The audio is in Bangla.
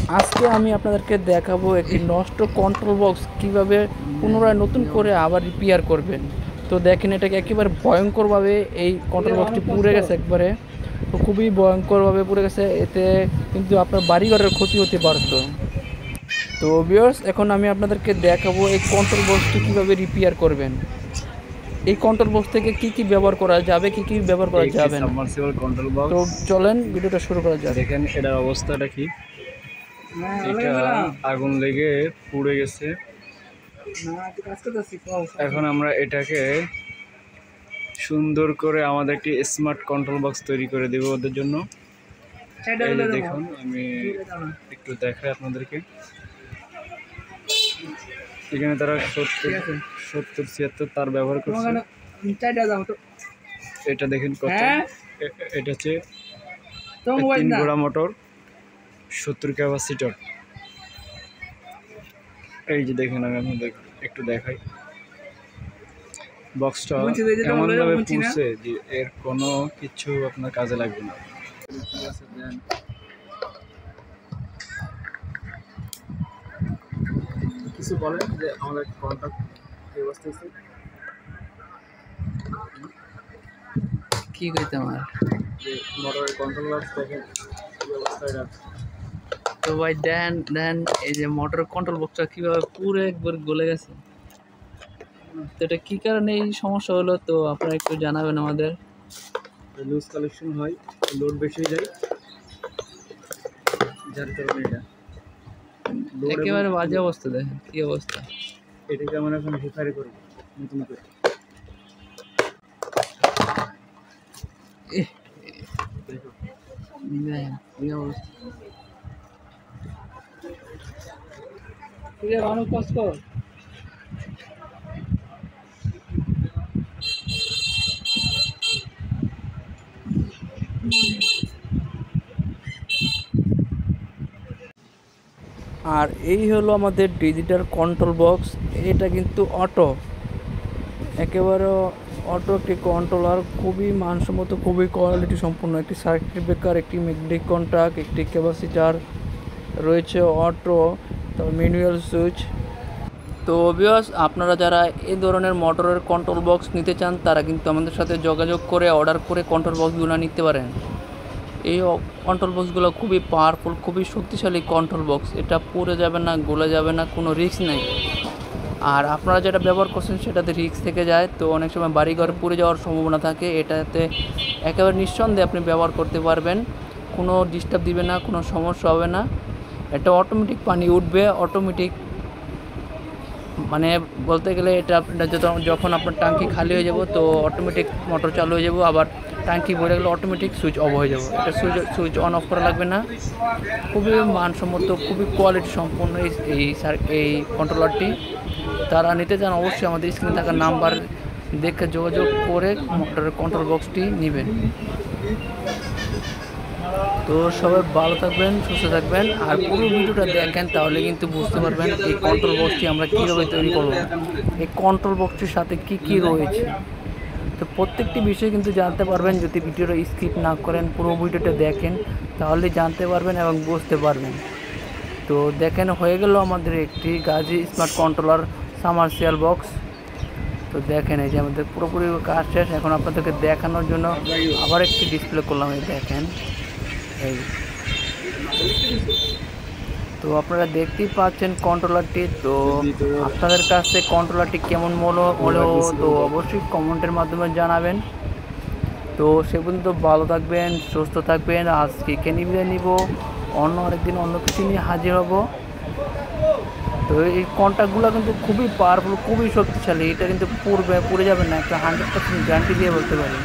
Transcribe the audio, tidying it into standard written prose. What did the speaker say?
আজকে আমি আপনাদেরকে দেখাবো একটি নষ্ট কন্ট্রোল বক্স কিভাবে পুনরায় নতুন করে আবার রিপেয়ার করবেন। তো দেখেন এটাকে একেবারে ভয়ঙ্করভাবে এই কন্ট্রোল বক্সটি পুড়ে গেছে একবারে, তো খুবই ভয়ঙ্করভাবে পুড়ে গেছে। এতে কিন্তু আপনার বাড়িঘরের ক্ষতি হতে পারত। তো ভিউয়ার্স, এখন আমি আপনাদেরকে দেখাবো এই কন্ট্রোল বক্সটি কীভাবে রিপেয়ার করবেন। এই কন্ট্রোল বক্স থেকে কি কি ব্যবহার করা যাবে, কি কি ব্যবহার করা যাবে না। Submersible control box. তো চলেন ভিডিওটা শুরু করা যাক। দেখেন এটার অবস্থাটা কি। এটা আগুন লেগে পুড়ে গেছে। এখন আমরা এটাকে সুন্দর করে আমাদের একটি স্মার্ট কন্ট্রোল বক্স তৈরি করে দেব ওদের জন্য। এই যে দেখুন, আমি একটু দেখাই আপনাদেরকে। এখানে তারা 70-76 তার ব্যবহার করছে। এটা দেখেন কত, এটা হচ্ছে 3 ঘোড়া মোটর, 70 ক্যাপাসিটর। এই যে দেখেন, আমি আপনাদের একটু দেখাই। বক্সটা এমনভাবে পুড়ছে যে এর কোনো কিছু আপনার কাজে লাগবে না। কিছু বলেন যে আমাদের কন্ট্যাক্ট কি অবস্থা আছে, কি কইতে আমার যে মোটরের কন্ট্রোল বক্স দেখেন কি অবস্থা এটা। তো ভাই দেন এই যে মোটর কন্ট্রোল বক্সটা কীভাবে পুরো একবার গলে গেছে। তো এটা কী কারণে এই সমস্যা হলো, তো আপনারা একটু জানাবেন আমাদের। লুজ কালেকশন হয়, লোড বেশি হয়ে যায়, যার কারণে এটা একেবারে বাজে অবস্থা। দেখেন কী অবস্থা। এটাকে আমরা এখন রিপেয়ার করব নতুন করে। দেখেন কী অবস্থা। মানুষ কষ্ট। আর এই হলো আমাদের ডিজিটাল কন্ট্রোল বক্স। এটা কিন্তু অটো, একেবারে অটো একটি কন্ট্রোলার, খুবই মানসম্মত, খুবই কোয়ালিটি সম্পূর্ণ। একটি সার্কিট ব্রেকার, একটি ম্যাগনেটিক কন্ট্যাক্ট, একটি ক্যাপাসিটার রয়েছে, অটো, তারপর ম্যানুয়াল সুইচ। তো ভিউয়ার্স, আপনারা যারা এই ধরনের মোটরের কন্ট্রোল বক্স নিতে চান তারা কিন্তু আমাদের সাথে যোগাযোগ করে অর্ডার করে কন্ট্রোল বক্সগুলো নিতে পারেন। এই কন্ট্রোল বক্সগুলো খুবই পাওয়ারফুল, খুবই শক্তিশালী কন্ট্রোল বক্স। এটা পুড়ে যাবে না, গলে যাবে না, কোনো রিস্ক নেই। আর আপনারা যেটা ব্যবহার করছেন সেটাতে রিস্ক থেকে যায়, তো অনেক সময় বাড়িঘর পুড়ে যাওয়ার সম্ভাবনা থাকে। এটাতে একেবারে নিঃসন্দেহে আপনি ব্যবহার করতে পারবেন, কোনো ডিস্টার্ব দিবে না, কোনো সমস্যা হবে না। এটা অটোমেটিক পানি উঠবে, অটোমেটিক, মানে বলতে গেলে এটা যখন আপনার ট্যাঙ্কি খালি হয়ে যাব তো অটোমেটিক মোটর চালু হয়ে যাব, আবার ট্যাঙ্কি ভরে গেলে অটোমেটিক সুইচ অফ হয়ে যাবে। এটা সুইচ অন অফ করা লাগবে না। খুবই মানসম্মত, খুবই কোয়ালিটি সম্পন্ন এই কন্ট্রোলারটি। তারা নিতে চান অবশ্যই আমাদের স্ক্রিনে থাকা নাম্বার দেখে যোগাযোগ করে মোটরের কন্ট্রোল বক্সটি নেবেন। তো সবাই ভালো থাকবেন, সুস্থ থাকবেন, আর পুরো ভিডিওটা দেখেন, তাহলে কিন্তু বুঝতে পারবেন এই কন্ট্রোল বক্সটি আমরা কীভাবে তৈরি করব, এই কন্ট্রোল বক্সটির সাথে কি কি রয়েছে। তো প্রত্যেকটি বিষয় কিন্তু জানতে পারবেন যদি ভিডিওটা স্কিপ না করেন, পুরো ভিডিওটা দেখেন, তাহলে জানতে পারবেন এবং বুঝতে পারবেন। তো দেখেন, হয়ে গেল আমাদের একটি Gazi smart controller submersible box. তো দেখেন এই যে আমাদের পুরোপুরি কাজ শেষ। এখন আপনাদেরকে দেখানোর জন্য আবার একটি ডিসপ্লে করলাম, এই দেখেন এই। তো আপনারা দেখতেই পাচ্ছেন কন্ট্রোলারটি। তো আপনাদের কাছে কন্ট্রোলারটি কেমন হলো তো অবশ্যই কমেন্টের মাধ্যমে জানাবেন। তো সে পর্যন্ত ভালো থাকবেন, সুস্থ থাকবেন। আজকে এখানে বিদায় নিব, অন্য আরেকদিন অন্য কিছু নিয়ে হাজির হব। তো এই কন্ট্যাক্টগুলো কিন্তু খুবই পাওয়ারফুল, খুবই শক্তিশালী। এটা কিন্তু পুড়ে যাবে না, একটা 100% গ্যারান্টি দিয়ে বলতে পারি।